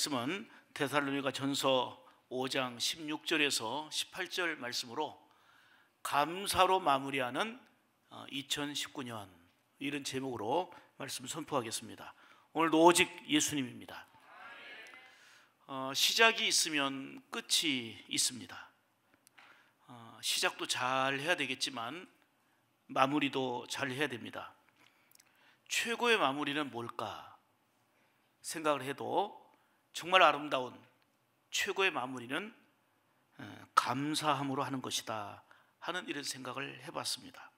말씀은 데살로니가 전서 5장 16절에서 18절 말씀으로 감사로 마무리하는 2019년, 이런 제목으로 말씀 선포하겠습니다. 오늘도 오직 예수님입니다. 시작이 있으면 끝이 있습니다. 시작도 잘 해야 되겠지만 마무리도 잘 해야 됩니다. 최고의 마무리는 뭘까 생각을 해도 정말 아름다운 최고의 마무리는 감사함으로 하는 것이다 하는 이런 생각을 해봤습니다.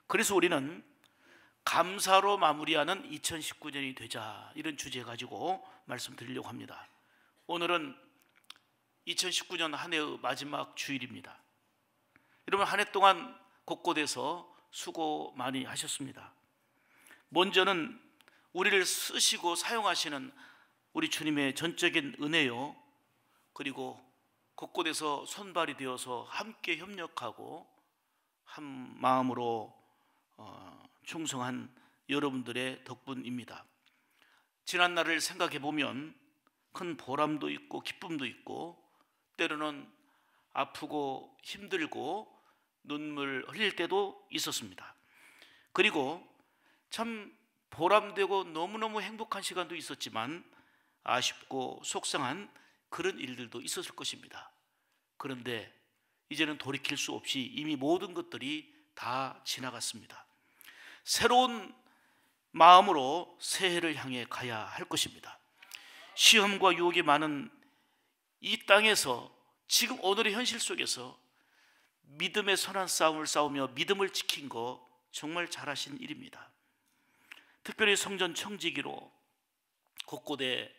그래서 우리는 감사로 마무리하는 2019년이 되자, 이런 주제 가지고 말씀드리려고 합니다. 오늘은 2019년 한 해의 마지막 주일입니다. 여러분, 한 해 동안 곳곳에서 수고 많이 하셨습니다. 먼저는 우리를 쓰시고 사용하시는 우리 주님의 전적인 은혜요, 그리고 곳곳에서 손발이 되어서 함께 협력하고 한 마음으로 충성한 여러분들의 덕분입니다. 지난 날을 생각해 보면 큰 보람도 있고 기쁨도 있고, 때로는 아프고 힘들고 눈물 흘릴 때도 있었습니다. 그리고 참 보람되고 너무너무 행복한 시간도 있었지만 아쉽고 속상한 그런 일들도 있었을 것입니다. 그런데 이제는 돌이킬 수 없이 이미 모든 것들이 다 지나갔습니다. 새로운 마음으로 새해를 향해 가야 할 것입니다. 시험과 유혹이 많은 이 땅에서, 지금 오늘의 현실 속에서 믿음의 선한 싸움을 싸우며 믿음을 지킨 거 정말 잘하신 일입니다. 특별히 성전 청지기로 곳곳에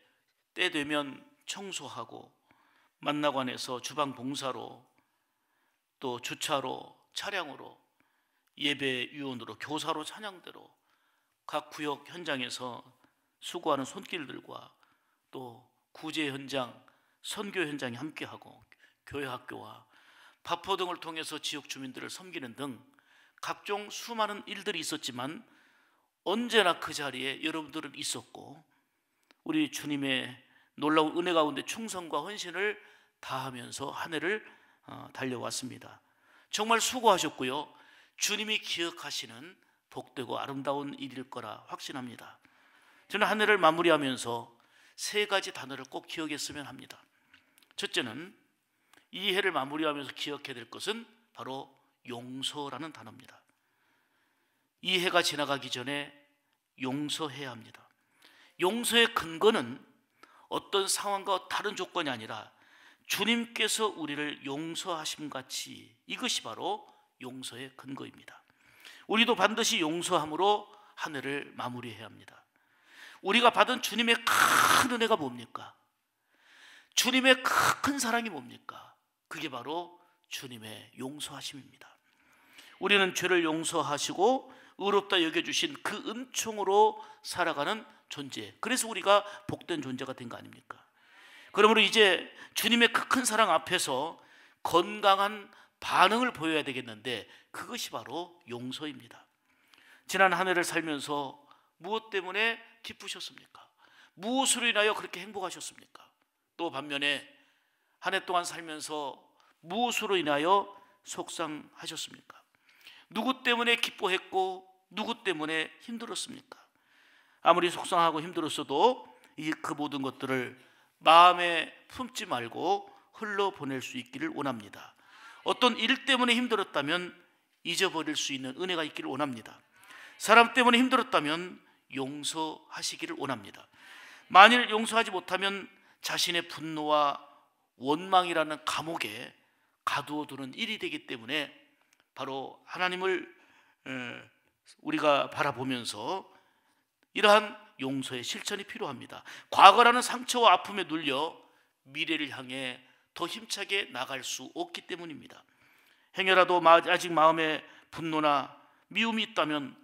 때 되면 청소하고, 만나관에서 주방 봉사로, 또 주차로, 차량으로, 예배위원으로, 교사로, 찬양대로 각 구역 현장에서 수고하는 손길들과 또 구제 현장, 선교 현장에 함께하고, 교회 학교와 바포 등을 통해서 지역 주민들을 섬기는 등 각종 수많은 일들이 있었지만 언제나 그 자리에 여러분들은 있었고, 우리 주님의 놀라운 은혜 가운데 충성과 헌신을 다하면서 한 해를 달려왔습니다. 정말 수고하셨고요, 주님이 기억하시는 복되고 아름다운 일일 거라 확신합니다. 저는 한 해를 마무리하면서 세 가지 단어를 꼭 기억했으면 합니다. 첫째는, 이 해를 마무리하면서 기억해야 될 것은 바로 용서라는 단어입니다. 이 해가 지나가기 전에 용서해야 합니다. 용서의 근거는 어떤 상황과 다른 조건이 아니라 주님께서 우리를 용서하심 같이, 이것이 바로 용서의 근거입니다. 우리도 반드시 용서함으로 한 해를 마무리해야 합니다. 우리가 받은 주님의 큰 은혜가 뭡니까? 주님의 큰 사랑이 뭡니까? 그게 바로 주님의 용서하심입니다. 우리는 죄를 용서하시고 의롭다 여겨주신 그 은총으로 살아가는 존재, 그래서 우리가 복된 존재가 된 거 아닙니까? 그러므로 이제 주님의 그 큰 사랑 앞에서 건강한 반응을 보여야 되겠는데, 그것이 바로 용서입니다. 지난 한 해를 살면서 무엇 때문에 기쁘셨습니까? 무엇으로 인하여 그렇게 행복하셨습니까? 또 반면에 한 해 동안 살면서 무엇으로 인하여 속상하셨습니까? 누구 때문에 기뻐했고 누구 때문에 힘들었습니까? 아무리 속상하고 힘들었어도 그 모든 것들을 마음에 품지 말고 흘러보낼 수 있기를 원합니다. 어떤 일 때문에 힘들었다면 잊어버릴 수 있는 은혜가 있기를 원합니다. 사람 때문에 힘들었다면 용서하시기를 원합니다. 만일 용서하지 못하면 자신의 분노와 원망이라는 감옥에 가두어두는 일이 되기 때문에 바로 하나님을 우리가 바라보면서 이러한 용서의 실천이 필요합니다. 과거라는 상처와 아픔에 눌려 미래를 향해 더 힘차게 나갈 수 없기 때문입니다. 행여라도 아직 마음에 분노나 미움이 있다면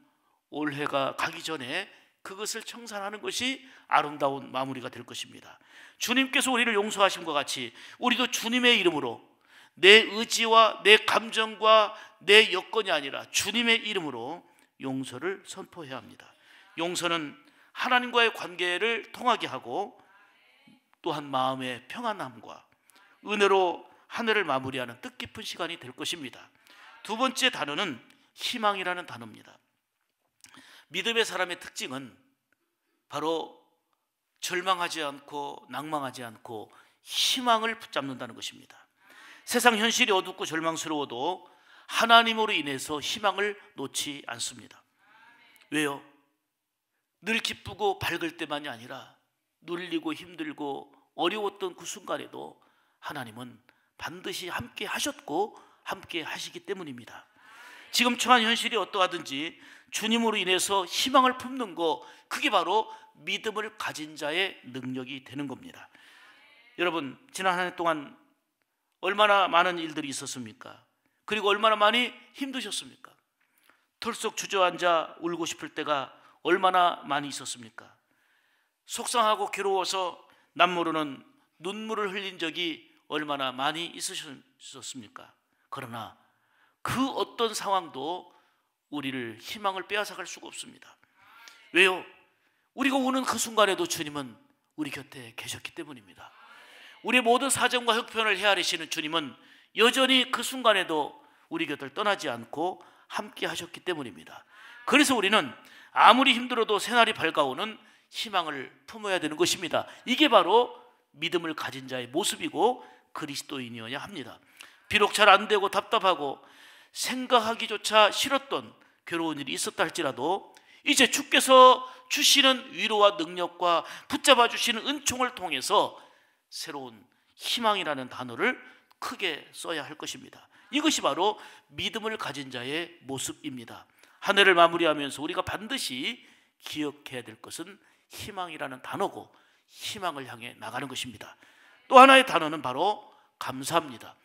올해가 가기 전에 그것을 청산하는 것이 아름다운 마무리가 될 것입니다. 주님께서 우리를 용서하심과 같이 우리도 주님의 이름으로, 내 의지와 내 감정과 내 여건이 아니라 주님의 이름으로 용서를 선포해야 합니다. 용서는 하나님과의 관계를 통하게 하고 또한 마음의 평안함과 은혜로 한 해를 마무리하는 뜻깊은 시간이 될 것입니다. 두 번째 단어는 희망이라는 단어입니다. 믿음의 사람의 특징은 바로 절망하지 않고 낭망하지 않고 희망을 붙잡는다는 것입니다. 세상 현실이 어둡고 절망스러워도 하나님으로 인해서 희망을 놓지 않습니다. 왜요? 늘 기쁘고 밝을 때만이 아니라 눌리고 힘들고 어려웠던 그 순간에도 하나님은 반드시 함께 하셨고 함께 하시기 때문입니다. 지금 처한 현실이 어떠하든지 주님으로 인해서 희망을 품는 거, 그게 바로 믿음을 가진 자의 능력이 되는 겁니다. 여러분, 지난 한 해 동안 얼마나 많은 일들이 있었습니까? 그리고 얼마나 많이 힘드셨습니까? 털썩 주저앉아 울고 싶을 때가 얼마나 많이 있었습니까? 속상하고 괴로워서 남모르는 눈물을 흘린 적이 얼마나 많이 있으셨습니까? 그러나 그 어떤 상황도 우리를 희망을 빼앗아갈 수가 없습니다. 왜요? 우리가 우는 그 순간에도 주님은 우리 곁에 계셨기 때문입니다. 우리의 모든 사정과 형편을 헤아리시는 주님은 여전히 그 순간에도 우리 곁을 떠나지 않고 함께 하셨기 때문입니다. 그래서 우리는 아무리 힘들어도 새날이 밝아오는 희망을 품어야 되는 것입니다. 이게 바로 믿음을 가진 자의 모습이고 그리스도인이어야 합니다. 비록 잘 안 되고 답답하고 생각하기조차 싫었던 괴로운 일이 있었다 할지라도 이제 주께서 주시는 위로와 능력과 붙잡아 주시는 은총을 통해서 새로운 희망이라는 단어를 크게 써야 할 것입니다. 이것이 바로 믿음을 가진 자의 모습입니다. 한 해를 마무리하면서 우리가 반드시 기억해야 될 것은 희망이라는 단어고 희망을 향해 나가는 것입니다. 또 하나의 단어는 바로 감사입니다.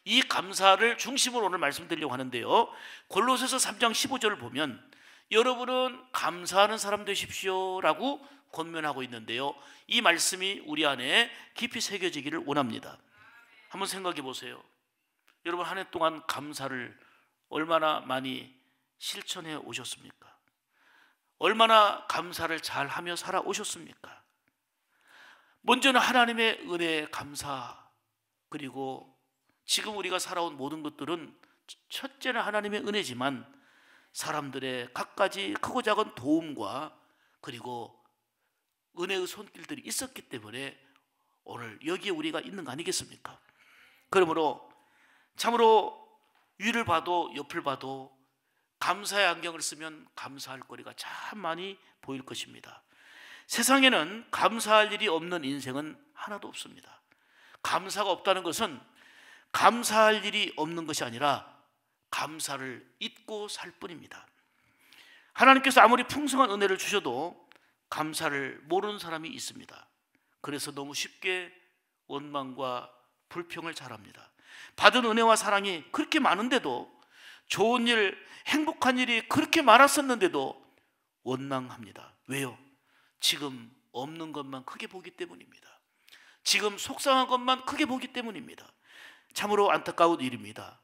이 감사를 중심으로 오늘 말씀드리려고 하는데요, 골로새서 3장 15절을 보면 여러분은 감사하는 사람 되십시오 라고 권면하고 있는데요, 이 말씀이 우리 안에 깊이 새겨지기를 원합니다. 한번 생각해 보세요. 여러분, 한 해 동안 감사를 얼마나 많이 실천해 오셨습니까? 얼마나 감사를 잘하며 살아오셨습니까? 먼저는 하나님의 은혜에 감사, 그리고 지금 우리가 살아온 모든 것들은 첫째는 하나님의 은혜지만 사람들의 갖가지 크고 작은 도움과 그리고 은혜의 손길들이 있었기 때문에 오늘 여기에 우리가 있는 거 아니겠습니까? 그러므로 참으로 위를 봐도 옆을 봐도 감사의 안경을 쓰면 감사할 거리가 참 많이 보일 것입니다. 세상에는 감사할 일이 없는 인생은 하나도 없습니다. 감사가 없다는 것은 감사할 일이 없는 것이 아니라 감사를 잊고 살 뿐입니다. 하나님께서 아무리 풍성한 은혜를 주셔도 감사를 모르는 사람이 있습니다. 그래서 너무 쉽게 원망과 불평을 잘합니다. 받은 은혜와 사랑이 그렇게 많은데도, 좋은 일, 행복한 일이 그렇게 많았었는데도 원망합니다. 왜요? 지금 없는 것만 크게 보기 때문입니다. 지금 속상한 것만 크게 보기 때문입니다. 참으로 안타까운 일입니다.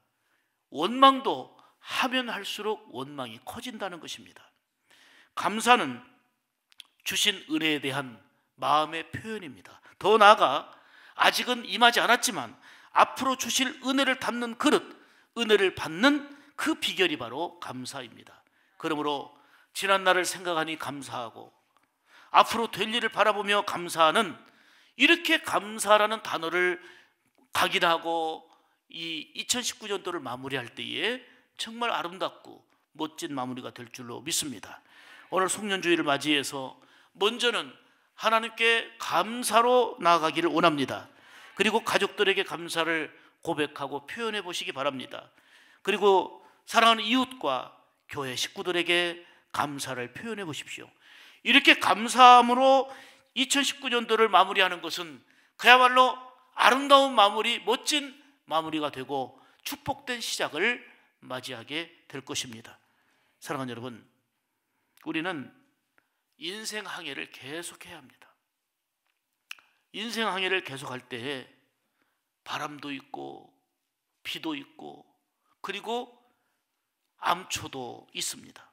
원망도 하면 할수록 원망이 커진다는 것입니다. 감사는 주신 은혜에 대한 마음의 표현입니다. 더 나아가 아직은 임하지 않았지만 앞으로 주실 은혜를 담는 그릇, 은혜를 받는 그 비결이 바로 감사입니다. 그러므로 지난 날을 생각하니 감사하고 앞으로 될 일을 바라보며 감사하는, 이렇게 감사라는 단어를 각인하고 이 2019년도를 마무리할 때에 정말 아름답고 멋진 마무리가 될 줄로 믿습니다. 오늘 송년주일을 맞이해서 먼저는 하나님께 감사로 나아가기를 원합니다. 그리고 가족들에게 감사를 고백하고 표현해 보시기 바랍니다. 그리고 사랑하는 이웃과 교회 식구들에게 감사를 표현해 보십시오. 이렇게 감사함으로 2019년도를 마무리하는 것은 그야말로 아름다운 마무리, 멋진 마무리가 되고 축복된 시작을 맞이하게 될 것입니다. 사랑하는 여러분, 우리는 인생 항해를 계속해야 합니다. 인생 항해를 계속할 때에 바람도 있고 비도 있고 그리고 암초도 있습니다.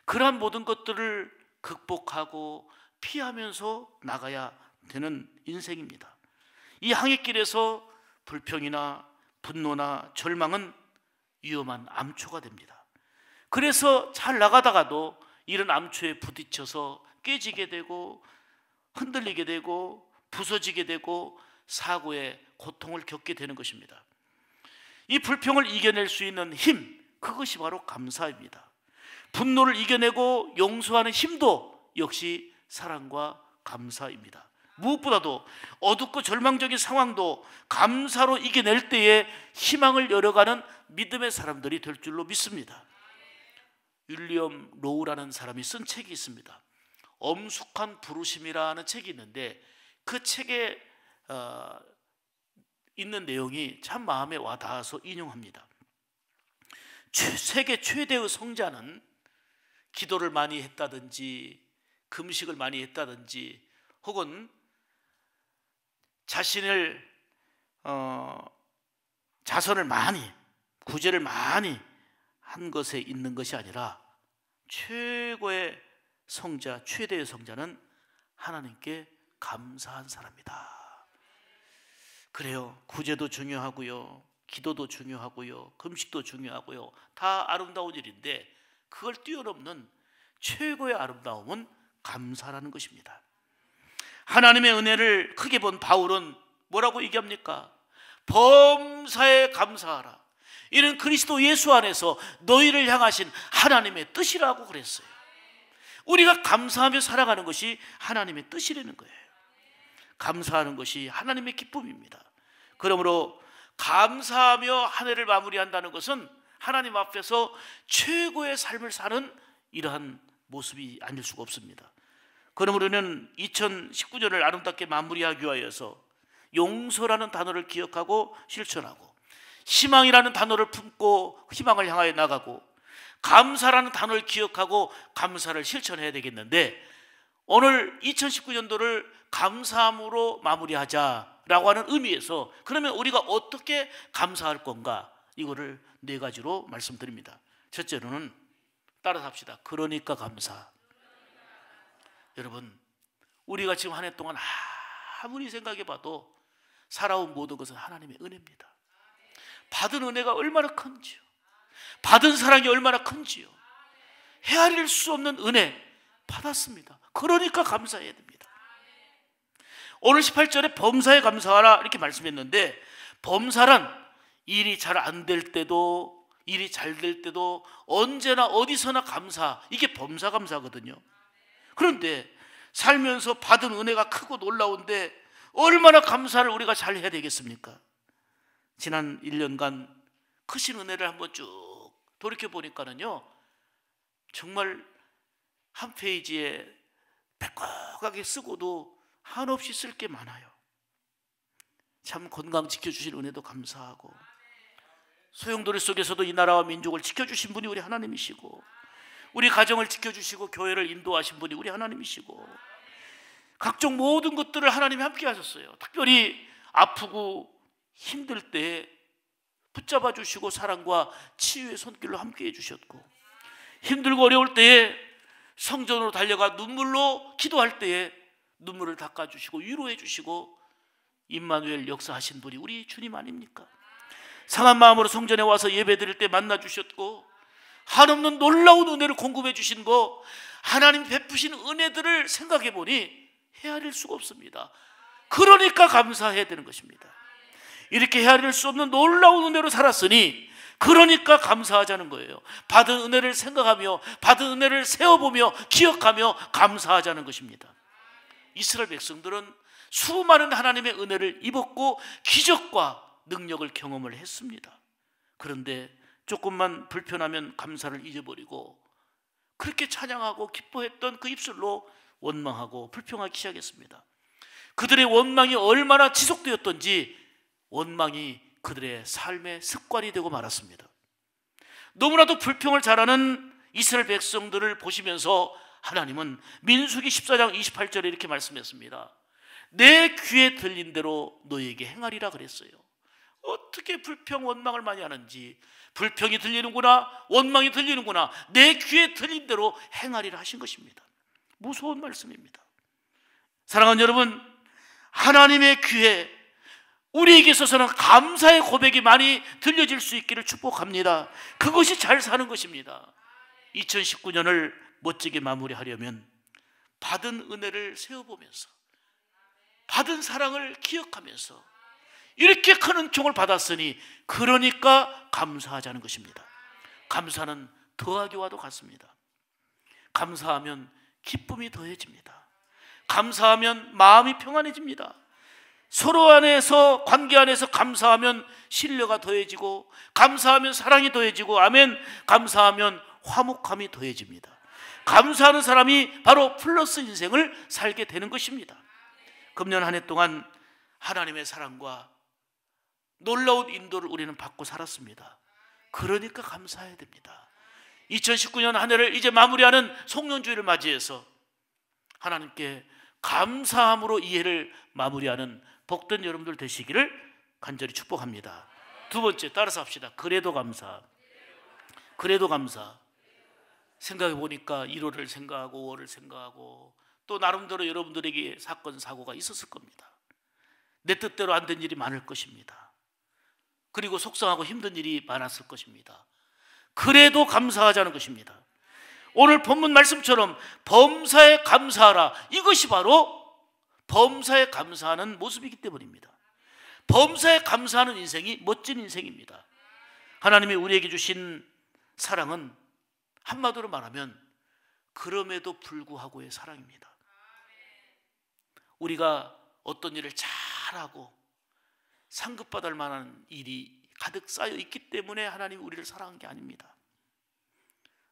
그러한 모든 것들을 극복하고 피하면서 나가야 되는 인생입니다. 이 항해길에서 불평이나 분노나 절망은 위험한 암초가 됩니다. 그래서 잘 나가다가도 이런 암초에 부딪혀서 깨지게 되고 흔들리게 되고 부서지게 되고 사고의 고통을 겪게 되는 것입니다. 이 불평을 이겨낼 수 있는 힘, 그것이 바로 감사입니다. 분노를 이겨내고 용서하는 힘도 역시 사랑과 감사입니다. 무엇보다도 어둡고 절망적인 상황도 감사로 이겨낼 때에 희망을 열어가는 믿음의 사람들이 될 줄로 믿습니다. 윌리엄 로우라는 사람이 쓴 책이 있습니다. 엄숙한 부르심이라는 책이 있는데 그 책에 있는 내용이 참 마음에 와닿아서 인용합니다. 세계 최대의 성자는 기도를 많이 했다든지 금식을 많이 했다든지 혹은 자신을 자선을 많이 구제를 많이 한 것에 있는 것이 아니라 최고의 성자, 최대의 성자는 하나님께 감사한 사람이다. 그래요. 구제도 중요하고요, 기도도 중요하고요, 금식도 중요하고요, 다 아름다운 일인데 그걸 뛰어넘는 최고의 아름다움은 감사라는 것입니다. 하나님의 은혜를 크게 본 바울은 뭐라고 얘기합니까? 범사에 감사하라. 이는 그리스도 예수 안에서 너희를 향하신 하나님의 뜻이라고 그랬어요. 우리가 감사하며 살아가는 것이 하나님의 뜻이라는 거예요. 감사하는 것이 하나님의 기쁨입니다. 그러므로 감사하며 한 해를 마무리한다는 것은 하나님 앞에서 최고의 삶을 사는 이러한 모습이 아닐 수가 없습니다. 그러므로 우리는 2019년을 아름답게 마무리하기 위하여서 용서라는 단어를 기억하고 실천하고, 희망이라는 단어를 품고 희망을 향하여 나가고, 감사라는 단어를 기억하고 감사를 실천해야 되겠는데, 오늘 2019년도를 감사함으로 마무리하자라고 하는 의미에서 그러면 우리가 어떻게 감사할 건가, 이거를 네 가지로 말씀드립니다. 첫째로는 따라서 합시다. 그러니까 감사. 여러분, 우리가 지금 한 해 동안 아무리 생각해 봐도 살아온 모든 것은 하나님의 은혜입니다. 받은 은혜가 얼마나 큰지요, 받은 사랑이 얼마나 큰지요, 헤아릴 수 없는 은혜 받았습니다. 그러니까 감사해야 됩니다. 오늘 18절에 범사에 감사하라 이렇게 말씀했는데, 범사란 일이 잘 안 될 때도 일이 잘 될 때도 언제나 어디서나 감사, 이게 범사 감사거든요. 그런데 살면서 받은 은혜가 크고 놀라운데 얼마나 감사를 우리가 잘 해야 되겠습니까? 지난 1년간 크신 은혜를 한번 쭉 돌이켜 보니까는요, 정말 한 페이지에 빽빽하게 쓰고도 한없이 쓸 게 많아요. 참 건강 지켜주신 은혜도 감사하고, 소용돌이 속에서도 이 나라와 민족을 지켜주신 분이 우리 하나님이시고, 우리 가정을 지켜주시고 교회를 인도하신 분이 우리 하나님이시고, 각종 모든 것들을 하나님이 함께 하셨어요. 특별히 아프고 힘들 때 붙잡아 주시고 사랑과 치유의 손길로 함께 해주셨고, 힘들고 어려울 때에 성전으로 달려가 눈물로 기도할 때에 눈물을 닦아주시고 위로해 주시고, 임마누엘 역사하신 분이 우리 주님 아닙니까? 상한 마음으로 성전에 와서 예배 드릴 때 만나 주셨고, 한없는 놀라운 은혜를 공급해 주신 거, 하나님 베푸신 은혜들을 생각해 보니 헤아릴 수가 없습니다. 그러니까 감사해야 되는 것입니다. 이렇게 헤아릴 수 없는 놀라운 은혜로 살았으니 그러니까 감사하자는 거예요. 받은 은혜를 생각하며 받은 은혜를 세어보며 기억하며 감사하자는 것입니다. 이스라엘 백성들은 수많은 하나님의 은혜를 입었고 기적과 능력을 경험을 했습니다. 그런데 조금만 불편하면 감사를 잊어버리고 그렇게 찬양하고 기뻐했던 그 입술로 원망하고 불평하기 시작했습니다. 그들의 원망이 얼마나 지속되었던지 원망이 그들의 삶의 습관이 되고 말았습니다. 너무나도 불평을 잘하는 이스라엘 백성들을 보시면서 하나님은 민수기 14장 28절에 이렇게 말씀했습니다. 내 귀에 들린 대로 너에게 행하리라 그랬어요. 어떻게 불평 원망을 많이 하는지, 불평이 들리는구나, 원망이 들리는구나, 내 귀에 들린 대로 행하리라 하신 것입니다. 무서운 말씀입니다. 사랑하는 여러분, 하나님의 귀에 우리에게 있어서는 감사의 고백이 많이 들려질 수 있기를 축복합니다. 그것이 잘 사는 것입니다. 2019년을 멋지게 마무리하려면 받은 은혜를 세어보면서, 받은 사랑을 기억하면서, 이렇게 큰 은총을 받았으니 그러니까 감사하자는 것입니다. 감사는 더하기와도 같습니다. 감사하면 기쁨이 더해집니다. 감사하면 마음이 평안해집니다. 서로 안에서, 관계 안에서 감사하면 신뢰가 더해지고, 감사하면 사랑이 더해지고, 아멘, 감사하면 화목함이 더해집니다. 감사하는 사람이 바로 플러스 인생을 살게 되는 것입니다. 금년 한 해 동안 하나님의 사랑과 놀라운 인도를 우리는 받고 살았습니다. 그러니까 감사해야 됩니다. 2019년 한 해를 이제 마무리하는 송년주일을 맞이해서 하나님께 감사함으로 이 해를 마무리하는 복된 여러분들 되시기를 간절히 축복합니다. 두 번째, 따라서 합시다. 그래도 감사. 그래도 감사. 생각해 보니까 1월을 생각하고 5월을 생각하고 또 나름대로 여러분들에게 사건 사고가 있었을 겁니다. 내 뜻대로 안 된 일이 많을 것입니다. 그리고 속상하고 힘든 일이 많았을 것입니다. 그래도 감사하자는 것입니다. 오늘 본문 말씀처럼 범사에 감사하라, 이것이 바로 범사에 감사하는 모습이기 때문입니다. 범사에 감사하는 인생이 멋진 인생입니다. 하나님이 우리에게 주신 사랑은 한마디로 말하면 그럼에도 불구하고의 사랑입니다. 우리가 어떤 일을 잘하고 상급받을 만한 일이 가득 쌓여 있기 때문에 하나님이 우리를 사랑한 게 아닙니다.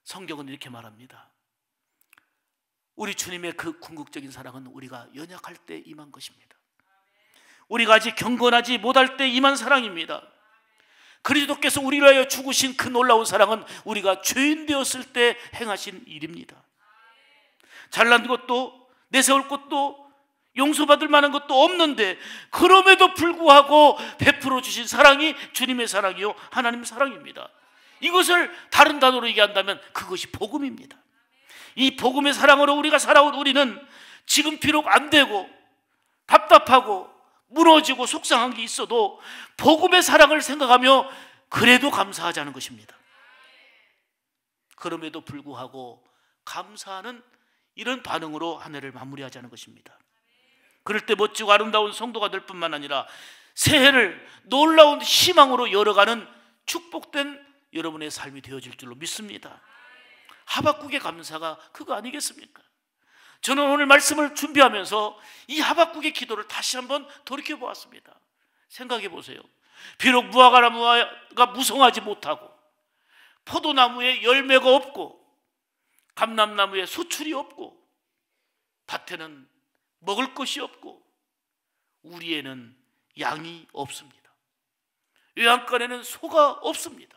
성경은 이렇게 말합니다. 우리 주님의 그 궁극적인 사랑은 우리가 연약할 때 임한 것입니다. 우리가 아직 경건하지 못할 때 임한 사랑입니다. 그리스도께서 우리를 위하여 죽으신 그 놀라운 사랑은 우리가 죄인 되었을 때 행하신 일입니다. 잘난 것도 내세울 것도 용서받을 만한 것도 없는데 그럼에도 불구하고 베풀어 주신 사랑이 주님의 사랑이요 하나님의 사랑입니다. 이것을 다른 단어로 얘기한다면 그것이 복음입니다. 이 복음의 사랑으로 우리가 살아온 우리는 지금 비록 안 되고 답답하고 무너지고 속상한 게 있어도 복음의 사랑을 생각하며 그래도 감사하자는 것입니다. 그럼에도 불구하고 감사하는 이런 반응으로 한 해를 마무리하자는 것입니다. 그럴 때 멋지고 아름다운 성도가 될 뿐만 아니라 새해를 놀라운 희망으로 열어가는 축복된 여러분의 삶이 되어질 줄로 믿습니다. 하박국의 감사가 그거 아니겠습니까? 저는 오늘 말씀을 준비하면서 이 하박국의 기도를 다시 한번 돌이켜 보았습니다. 생각해 보세요. 비록 무화과나무가 무성하지 못하고 포도나무에 열매가 없고 감람나무에 소출이 없고 밭에는 먹을 것이 없고 우리에는 양이 없습니다. 외양간에는 소가 없습니다.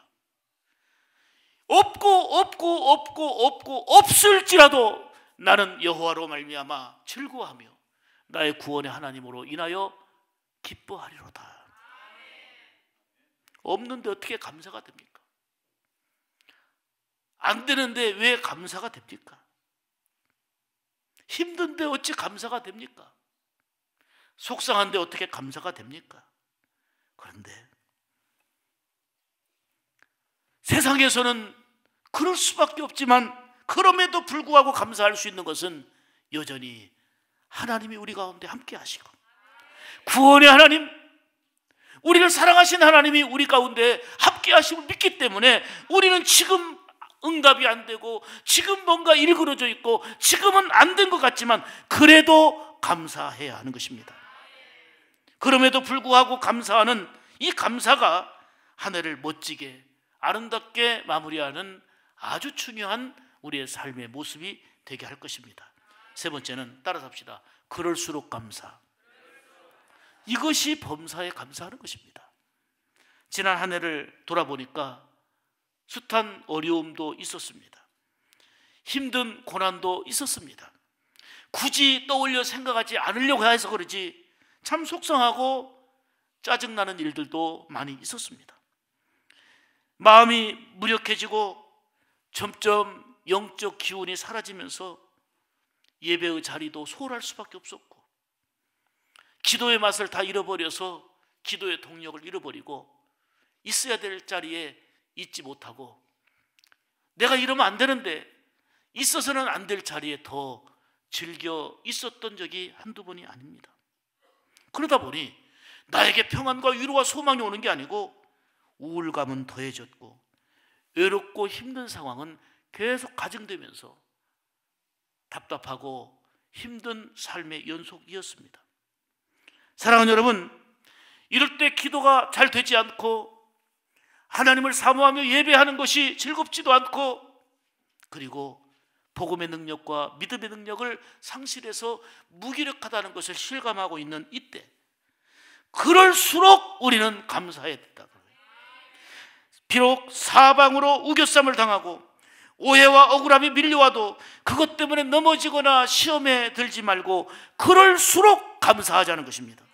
없고 없을지라도 나는 여호와로 말미암아 즐거워하며 나의 구원의 하나님으로 인하여 기뻐하리로다. 없는데 어떻게 감사가 됩니까? 안 되는데 왜 감사가 됩니까? 힘든데 어찌 감사가 됩니까? 속상한데 어떻게 감사가 됩니까? 그런데 세상에서는 그럴 수밖에 없지만 그럼에도 불구하고 감사할 수 있는 것은 여전히 하나님이 우리 가운데 함께 하시고 구원의 하나님, 우리를 사랑하신 하나님이 우리 가운데 함께 하심을 믿기 때문에 우리는 지금 응답이 안 되고 지금 뭔가 일그러져 있고 지금은 안 된 것 같지만 그래도 감사해야 하는 것입니다. 그럼에도 불구하고 감사하는 이 감사가 한 해를 멋지게 아름답게 마무리하는 아주 중요한 우리의 삶의 모습이 되게 할 것입니다. 세 번째는 따라서 합시다. 그럴수록 감사. 이것이 범사에 감사하는 것입니다. 지난 한 해를 돌아보니까 숱한 어려움도 있었습니다. 힘든 고난도 있었습니다. 굳이 떠올려 생각하지 않으려고 해서 그러지 참 속상하고 짜증나는 일들도 많이 있었습니다. 마음이 무력해지고 점점 영적 기운이 사라지면서 예배의 자리도 소홀할 수밖에 없었고 기도의 맛을 다 잃어버려서 기도의 동력을 잃어버리고 있어야 될 자리에 있지 못하고 내가 이러면 안 되는데 있어서는 안 될 자리에 더 즐겨 있었던 적이 한두 번이 아닙니다. 그러다 보니 나에게 평안과 위로와 소망이 오는 게 아니고 우울감은 더해졌고 외롭고 힘든 상황은 계속 가중되면서 답답하고 힘든 삶의 연속이었습니다. 사랑하는 여러분, 이럴 때 기도가 잘 되지 않고 하나님을 사모하며 예배하는 것이 즐겁지도 않고 그리고 복음의 능력과 믿음의 능력을 상실해서 무기력하다는 것을 실감하고 있는 이때 그럴수록 우리는 감사해야 된다고. 비록 사방으로 우겨쌈을 당하고 오해와 억울함이 밀려와도 그것 때문에 넘어지거나 시험에 들지 말고 그럴수록 감사하자는 것입니다.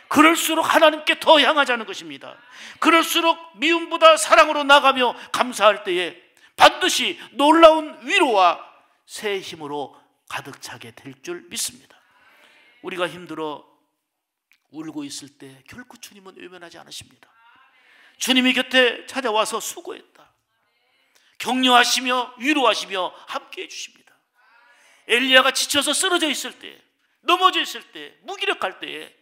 그럴수록 하나님께 더 향하자는 것입니다. 그럴수록 미움보다 사랑으로 나가며 감사할 때에 반드시 놀라운 위로와 새 힘으로 가득 차게 될 줄 믿습니다. 우리가 힘들어 울고 있을 때 결코 주님은 외면하지 않으십니다. 주님이 곁에 찾아와서 수고했다, 격려하시며 위로하시며 함께해 주십니다. 엘리야가 지쳐서 쓰러져 있을 때, 넘어져 있을 때, 무기력할 때에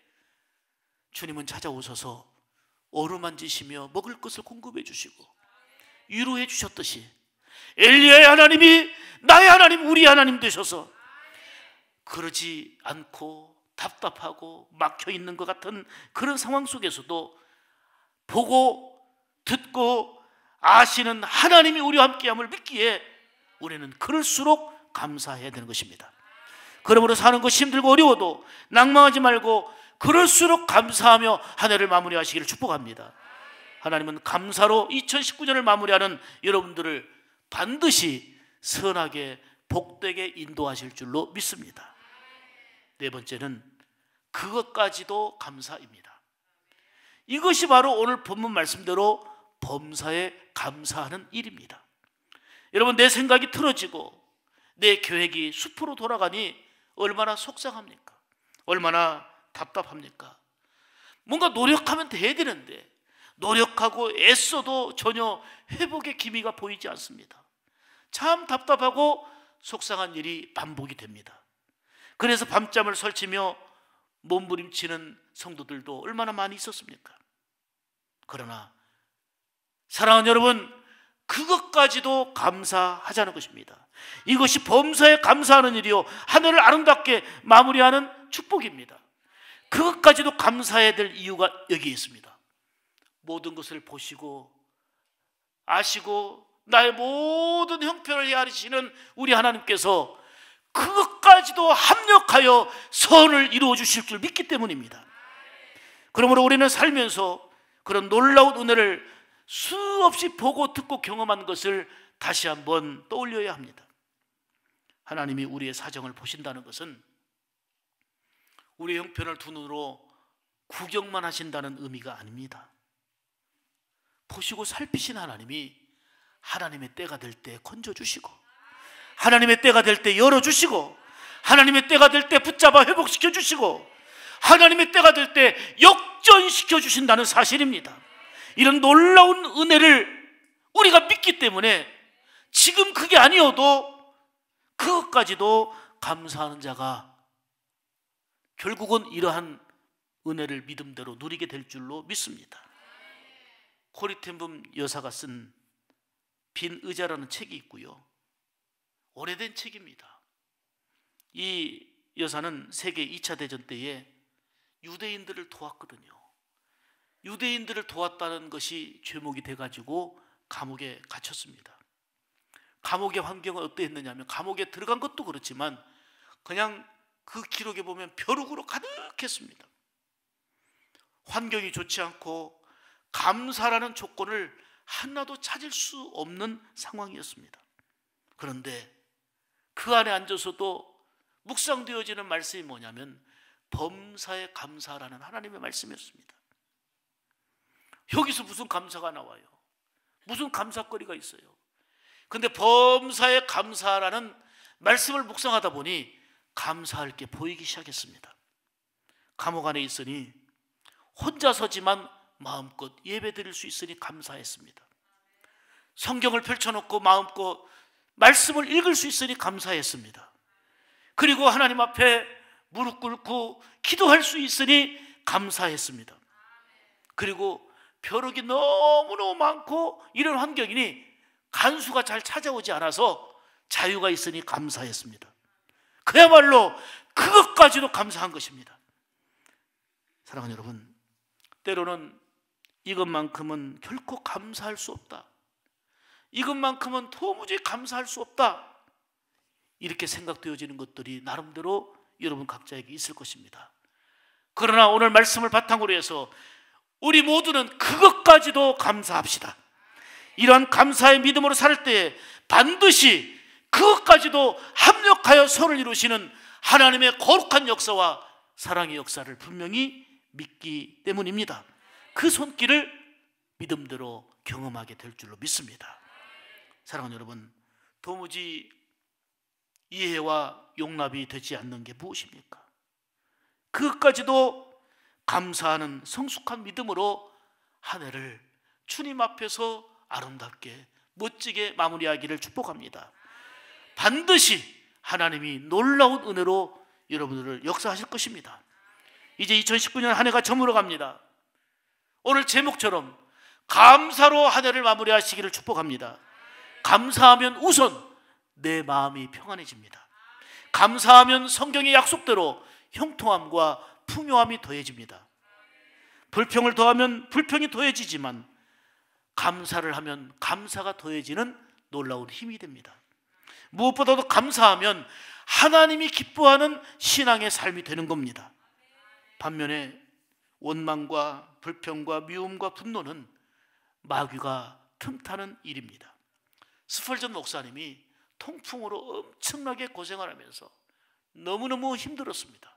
주님은 찾아오셔서 어루만지시며 먹을 것을 공급해 주시고 위로해 주셨듯이 엘리야의 하나님이 나의 하나님, 우리 하나님 되셔서 그러지 않고 답답하고 막혀있는 것 같은 그런 상황 속에서도 보고 듣고 아시는 하나님이 우리와 함께함을 믿기에 우리는 그럴수록 감사해야 되는 것입니다. 그러므로 사는 것이 힘들고 어려워도 낭망하지 말고 그럴수록 감사하며 한 해를 마무리하시기를 축복합니다. 하나님은 감사로 2019년을 마무리하는 여러분들을 반드시 선하게 복되게 인도하실 줄로 믿습니다. 네 번째는 그것까지도 감사입니다. 이것이 바로 오늘 본문 말씀대로 범사에 감사하는 일입니다. 여러분, 내 생각이 틀어지고 내 계획이 숲으로 돌아가니 얼마나 속상합니까? 얼마나 답답합니까? 뭔가 노력하면 돼야 되는데 노력하고 애써도 전혀 회복의 기미가 보이지 않습니다. 참 답답하고 속상한 일이 반복이 됩니다. 그래서 밤잠을 설치며 몸부림치는 성도들도 얼마나 많이 있었습니까? 그러나 사랑하는 여러분, 그것까지도 감사하자는 것입니다. 이것이 범사에 감사하는 일이요, 하늘을 아름답게 마무리하는 축복입니다. 그것까지도 감사해야 될 이유가 여기에 있습니다. 모든 것을 보시고 아시고 나의 모든 형편을 헤아리시는 우리 하나님께서 그것까지도 합력하여 선을 이루어 주실 줄 믿기 때문입니다. 그러므로 우리는 살면서 그런 놀라운 은혜를 수없이 보고 듣고 경험한 것을 다시 한번 떠올려야 합니다. 하나님이 우리의 사정을 보신다는 것은 우리의 형편을 두 눈으로 구경만 하신다는 의미가 아닙니다. 보시고 살피신 하나님이 하나님의 때가 될 때 건져주시고 하나님의 때가 될 때 열어주시고 하나님의 때가 될 때 붙잡아 회복시켜주시고 하나님의 때가 될 때 역전시켜주신다는 사실입니다. 이런 놀라운 은혜를 우리가 믿기 때문에 지금 그게 아니어도 그것까지도 감사하는 자가 결국은 이러한 은혜를 믿음대로 누리게 될 줄로 믿습니다. 코리 텐붐 여사가 쓴 빈 의자라는 책이 있고요, 오래된 책입니다. 이 여사는 세계 2차 대전 때에 유대인들을 도왔거든요. 유대인들을 도왔다는 것이 죄목이 돼가지고 감옥에 갇혔습니다. 감옥의 환경은 어떠했느냐 하면 감옥에 들어간 것도 그렇지만 그냥 그 기록에 보면 벼룩으로 가득했습니다. 환경이 좋지 않고 감사라는 조건을 하나도 찾을 수 없는 상황이었습니다. 그런데 그 안에 앉아서도 묵상되어지는 말씀이 뭐냐면 범사에 감사라는 하나님의 말씀이었습니다. 여기서 무슨 감사가 나와요? 무슨 감사거리가 있어요? 근데 범사에 감사라는 말씀을 묵상하다 보니 감사할 게 보이기 시작했습니다. 감옥 안에 있으니 혼자서지만 마음껏 예배드릴 수 있으니 감사했습니다. 성경을 펼쳐놓고 마음껏 말씀을 읽을 수 있으니 감사했습니다. 그리고 하나님 앞에 무릎 꿇고 기도할 수 있으니 감사했습니다. 그리고 벼룩이 너무너무 많고 이런 환경이니 간수가 잘 찾아오지 않아서 자유가 있으니 감사했습니다. 그야말로 그것까지도 감사한 것입니다. 사랑하는 여러분, 때로는 이것만큼은 결코 감사할 수 없다, 이것만큼은 도무지 감사할 수 없다, 이렇게 생각되어지는 것들이 나름대로 여러분 각자에게 있을 것입니다. 그러나 오늘 말씀을 바탕으로 해서 우리 모두는 그것까지도 감사합시다. 이러한 감사의 믿음으로 살 때 반드시 그것까지도 합력하여 선을 이루시는 하나님의 거룩한 역사와 사랑의 역사를 분명히 믿기 때문입니다. 그 손길을 믿음대로 경험하게 될 줄로 믿습니다. 사랑하는 여러분, 도무지 이해와 용납이 되지 않는 게 무엇입니까? 그것까지도 감사하는 성숙한 믿음으로 한 해를 주님 앞에서 아름답게 멋지게 마무리하기를 축복합니다. 반드시 하나님이 놀라운 은혜로 여러분들을 역사하실 것입니다. 이제 2019년 한 해가 저물어 갑니다. 오늘 제목처럼 감사로 한 해를 마무리하시기를 축복합니다. 감사하면 우선 내 마음이 평안해집니다. 감사하면 성경의 약속대로 형통함과 풍요함이 더해집니다. 불평을 더하면 불평이 더해지지만 감사를 하면 감사가 더해지는 놀라운 힘이 됩니다. 무엇보다도 감사하면 하나님이 기뻐하는 신앙의 삶이 되는 겁니다. 반면에 원망과 불평과 미움과 분노는 마귀가 틈타는 일입니다. 스펄전 목사님이 통풍으로 엄청나게 고생을 하면서 너무너무 힘들었습니다.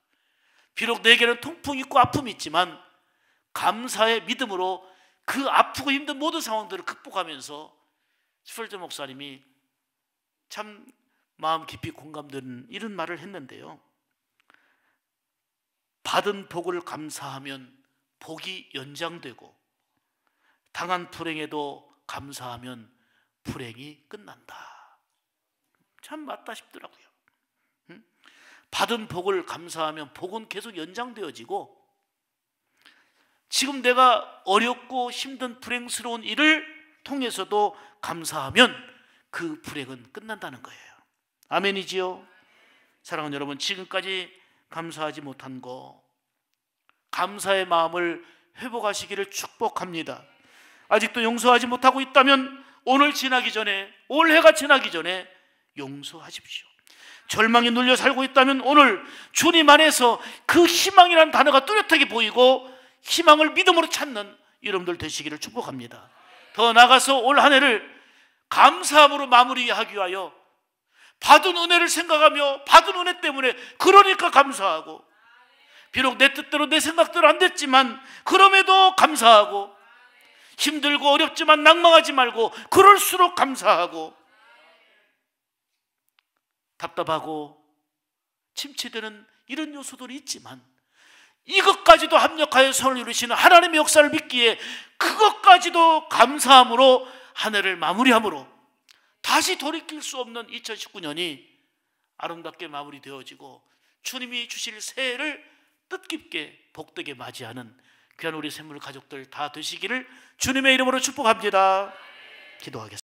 비록 내게는 통풍이 있고 아픔이 있지만 감사의 믿음으로 그 아프고 힘든 모든 상황들을 극복하면서 스펄전 목사님이 참 마음 깊이 공감되는 이런 말을 했는데요. 받은 복을 감사하면 복이 연장되고 당한 불행에도 감사하면 불행이 끝난다. 참 맞다 싶더라고요. 받은 복을 감사하면 복은 계속 연장되어지고 지금 내가 어렵고 힘든 불행스러운 일을 통해서도 감사하면 그 불행은 끝난다는 거예요. 아멘이지요? 사랑하는 여러분, 지금까지 감사하지 못한 거 감사의 마음을 회복하시기를 축복합니다. 아직도 용서하지 못하고 있다면 오늘 지나기 전에, 올해가 지나기 전에 용서하십시오. 절망에 눌려 살고 있다면 오늘 주님 안에서 그 희망이라는 단어가 뚜렷하게 보이고 희망을 믿음으로 찾는 여러분들 되시기를 축복합니다. 더 나아가서 올 한 해를 감사함으로 마무리하기 위하여 받은 은혜를 생각하며 받은 은혜 때문에 그러니까 감사하고, 비록 내 뜻대로 내 생각대로 안 됐지만 그럼에도 감사하고, 힘들고 어렵지만 낭망하지 말고 그럴수록 감사하고, 답답하고 침체되는 이런 요소들이 있지만 이것까지도 합력하여 선을 이루시는 하나님의 역사를 믿기에 그것까지도 감사함으로 한 해를 마무리함으로 다시 돌이킬 수 없는 2019년이 아름답게 마무리되어지고 주님이 주실 새해를 뜻깊게 복되게 맞이하는 귀한 우리 샘물 가족들 다 되시기를 주님의 이름으로 축복합니다. 기도하겠습니다.